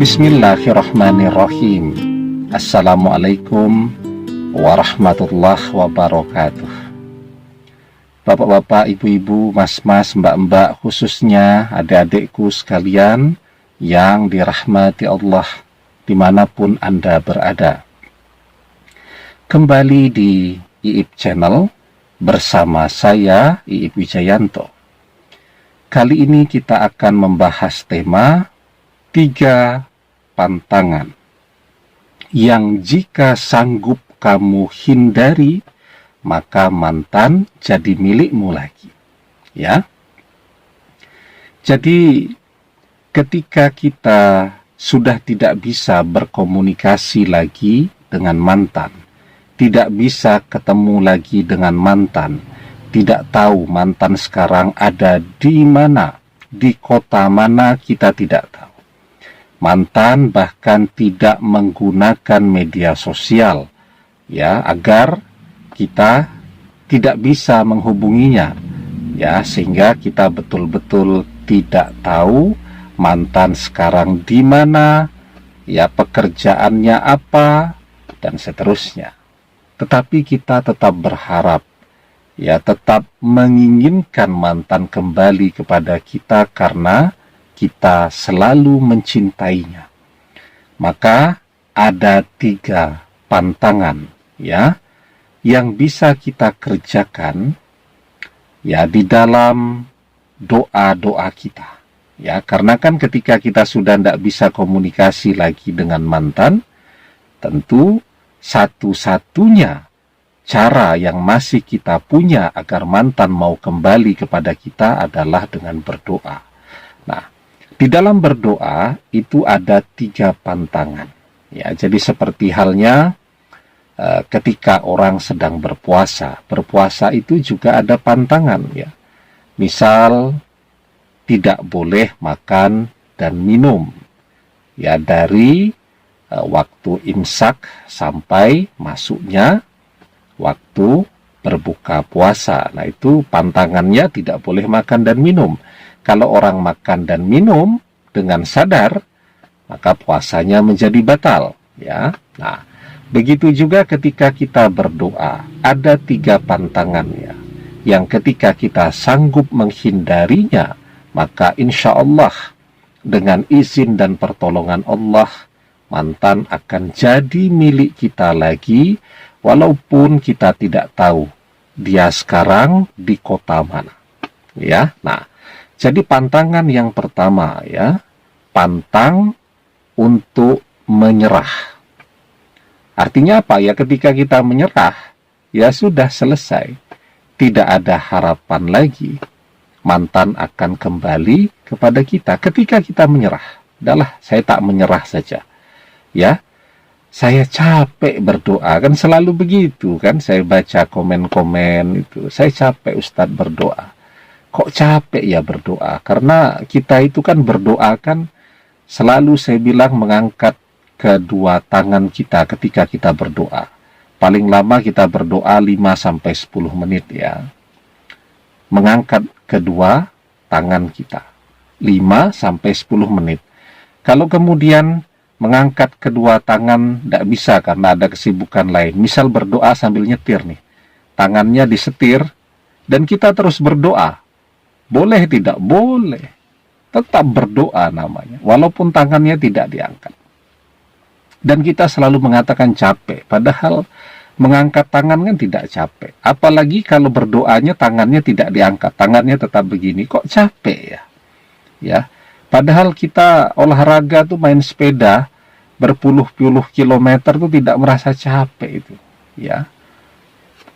Bismillahirrahmanirrahim. Assalamualaikum warahmatullahi wabarakatuh. Bapak-bapak, ibu-ibu, mas-mas, mbak-mbak, khususnya adik-adikku sekalian yang dirahmati Allah dimanapun Anda berada. Kembali di IIP Channel bersama saya, IIP Wijayanto. Kali ini kita akan membahas tema 3 pantangan yang jika sanggup kamu hindari, maka mantan jadi milikmu lagi. Ya. Jadi ketika kita sudah tidak bisa berkomunikasi lagi dengan mantan, tidak bisa ketemu lagi dengan mantan, tidak tahu mantan sekarang ada di mana, di kota mana, kita tidak tahu. Mantan bahkan tidak menggunakan media sosial, ya, agar kita tidak bisa menghubunginya, ya, sehingga kita betul-betul tidak tahu mantan sekarang di mana, ya, pekerjaannya apa, dan seterusnya. Tetapi kita tetap berharap, ya, tetap menginginkan mantan kembali kepada kita karena kita selalu mencintainya. Maka ada 3 pantangan, ya, yang bisa kita kerjakan, ya, di dalam doa-doa kita, ya, karena kan ketika kita sudah tidak bisa komunikasi lagi dengan mantan, tentu satu-satunya cara yang masih kita punya agar mantan mau kembali kepada kita adalah dengan berdoa. Nah, di dalam berdoa itu ada 3 pantangan, ya, jadi seperti halnya ketika orang sedang berpuasa. Berpuasa itu juga ada pantangan, ya. Misal tidak boleh makan dan minum, ya, dari waktu imsak sampai masuknya waktu berbuka puasa. Nah, itu pantangannya tidak boleh makan dan minum. Kalau orang makan dan minum dengan sadar, maka puasanya menjadi batal, ya. Nah, begitu juga ketika kita berdoa, ada 3 pantangannya, yang ketika kita sanggup menghindarinya, maka insya Allah dengan izin dan pertolongan Allah, mantan akan jadi milik kita lagi, walaupun kita tidak tahu dia sekarang di kota mana. Ya, nah, jadi pantangan yang pertama, ya, pantang untuk menyerah. Artinya apa? Ya, ketika kita menyerah, ya sudah selesai. Tidak ada harapan lagi. Mantan akan kembali kepada kita. Ketika kita menyerah, adalah saya tak menyerah saja. Ya, saya capek berdoa. Kan selalu begitu, kan? Saya baca komen-komen itu. Saya capek Ustadz berdoa. Kok capek ya berdoa? Karena kita itu kan berdoa kan selalu, saya bilang, mengangkat kedua tangan kita ketika kita berdoa. Paling lama kita berdoa 5-10 menit, ya. Mengangkat kedua tangan kita 5-10 menit. Kalau kemudian mengangkat kedua tangan tidak bisa karena ada kesibukan lain. Misal berdoa sambil nyetir nih. Tangannya disetir dan kita terus berdoa. Boleh tidak? Boleh. Tetap berdoa namanya. Walaupun tangannya tidak diangkat. Dan kita selalu mengatakan capek, padahal mengangkat tangan kan tidak capek. Apalagi kalau berdoanya tangannya tidak diangkat, tangannya tetap begini, kok capek ya? Ya, padahal kita olahraga tuh main sepeda berpuluh-puluh kilometer tuh tidak merasa capek itu, ya.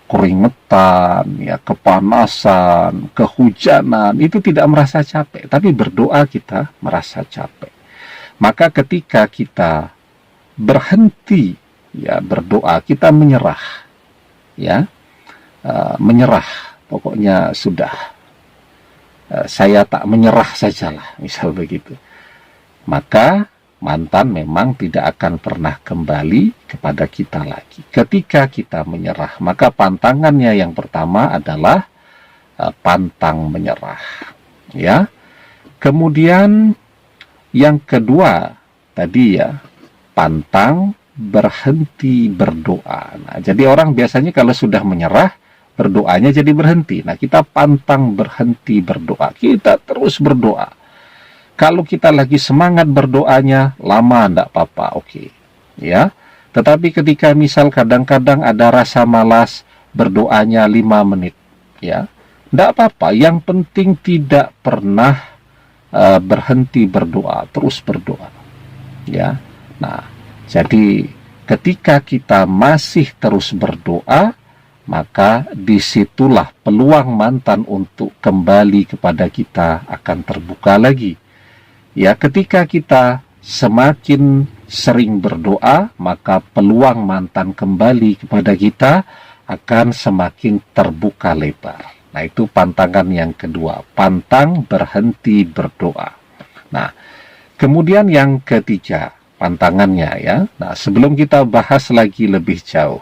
Keringetan, ya, kepanasan, kehujanan, itu tidak merasa capek, tapi berdoa kita merasa capek. Maka ketika kita berhenti, ya, berdoa, kita menyerah, ya, menyerah, pokoknya sudah, saya tak menyerah sajalah, misal begitu, maka mantan memang tidak akan pernah kembali kepada kita lagi. Ketika kita menyerah, maka pantangannya yang pertama adalah pantang menyerah, ya. Kemudian yang kedua tadi ya, pantang berhenti berdoa. Nah, jadi orang biasanya kalau sudah menyerah, berdoanya jadi berhenti. Nah, kita pantang berhenti berdoa. Kita terus berdoa. Kalau kita lagi semangat berdoanya, lama enggak apa-apa, oke. Ya. Tetapi ketika misal kadang-kadang ada rasa malas, berdoanya 5 menit, ya. Enggak apa-apa, yang penting tidak pernah berhenti berdoa, terus berdoa. Ya. Nah, jadi ketika kita masih terus berdoa, maka disitulah peluang mantan untuk kembali kepada kita akan terbuka lagi. Ya, ketika kita semakin sering berdoa, maka peluang mantan kembali kepada kita akan semakin terbuka lebar. Nah, itu pantangan yang kedua, pantang berhenti berdoa. Nah, kemudian yang ketiga, pantangannya ya. Nah, sebelum kita bahas lagi lebih jauh,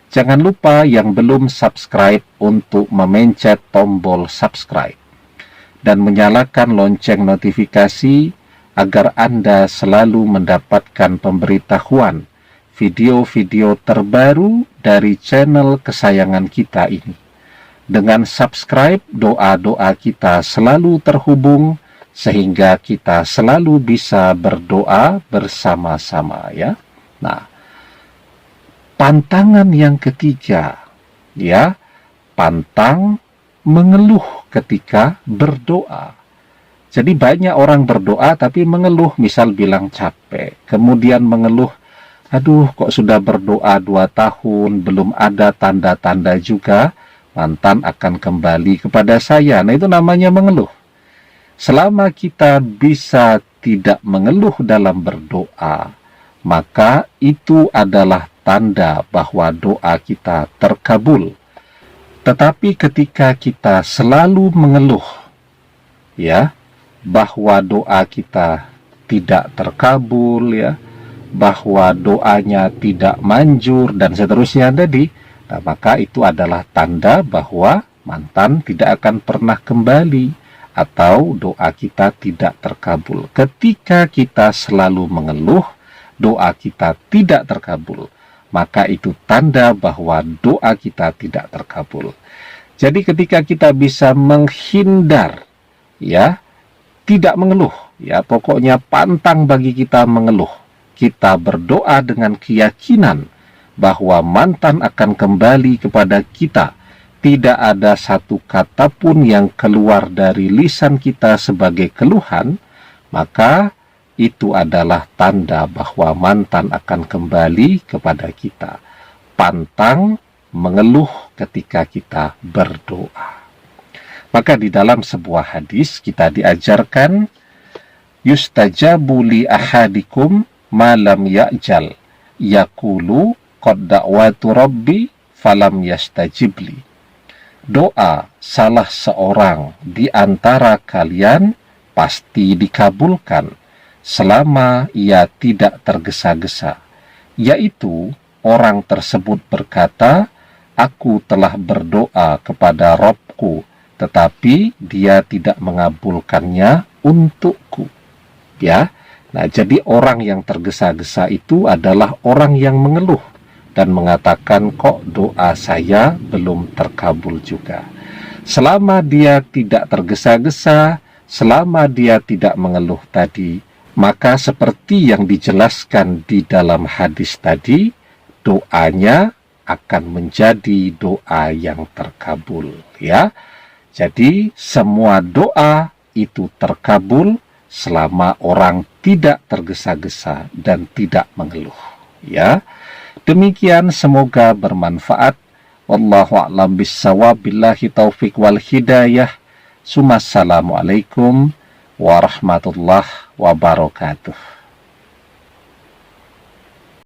jangan lupa yang belum subscribe untuk memencet tombol subscribe dan menyalakan lonceng notifikasi agar Anda selalu mendapatkan pemberitahuan video-video terbaru dari channel kesayangan kita ini. Dengan subscribe, doa-doa kita selalu terhubung sehingga kita selalu bisa berdoa bersama-sama ya. Nah, pantangan yang ketiga ya, pantang mengeluh ketika berdoa. Jadi banyak orang berdoa tapi mengeluh, misal bilang capek, kemudian mengeluh, aduh kok sudah berdoa 2 tahun belum ada tanda-tanda juga mantan akan kembali kepada saya. Nah, itu namanya mengeluh. Selama kita bisa tidak mengeluh dalam berdoa, maka itu adalah tanda bahwa doa kita terkabul. Tetapi ketika kita selalu mengeluh, ya, bahwa doa kita tidak terkabul, ya, bahwa doanya tidak manjur, dan seterusnya tadi, nah, maka itu adalah tanda bahwa mantan tidak akan pernah kembali, atau doa kita tidak terkabul. Ketika kita selalu mengeluh, doa kita tidak terkabul, maka itu tanda bahwa doa kita tidak terkabul. Jadi ketika kita bisa menghindar, ya, tidak mengeluh, ya, pokoknya pantang bagi kita mengeluh. Kita berdoa dengan keyakinan bahwa mantan akan kembali kepada kita. Tidak ada satu kata pun yang keluar dari lisan kita sebagai keluhan, maka itu adalah tanda bahwa mantan akan kembali kepada kita. Pantang mengeluh ketika kita berdoa. Maka di dalam sebuah hadis kita diajarkan, yustajabu li ahadikum malam ya'jal, yaqulu qad da'watu rabbi falam yastajibli. Doa salah seorang di antara kalian pasti dikabulkan selama ia tidak tergesa-gesa, yaitu orang tersebut berkata, aku telah berdoa kepada Robku, tetapi dia tidak mengabulkannya untukku. Ya, nah jadi orang yang tergesa-gesa itu adalah orang yang mengeluh dan mengatakan, kok doa saya belum terkabul juga. Selama dia tidak tergesa-gesa, selama dia tidak mengeluh tadi, maka seperti yang dijelaskan di dalam hadis tadi, doanya akan menjadi doa yang terkabul, ya. Jadi semua doa itu terkabul selama orang tidak tergesa-gesa dan tidak mengeluh, ya. Demikian, semoga bermanfaat. Wallahu a'lam bissawab, billahi taufik wal hidayah. Assalamualaikum warahmatullahi wabarakatuh.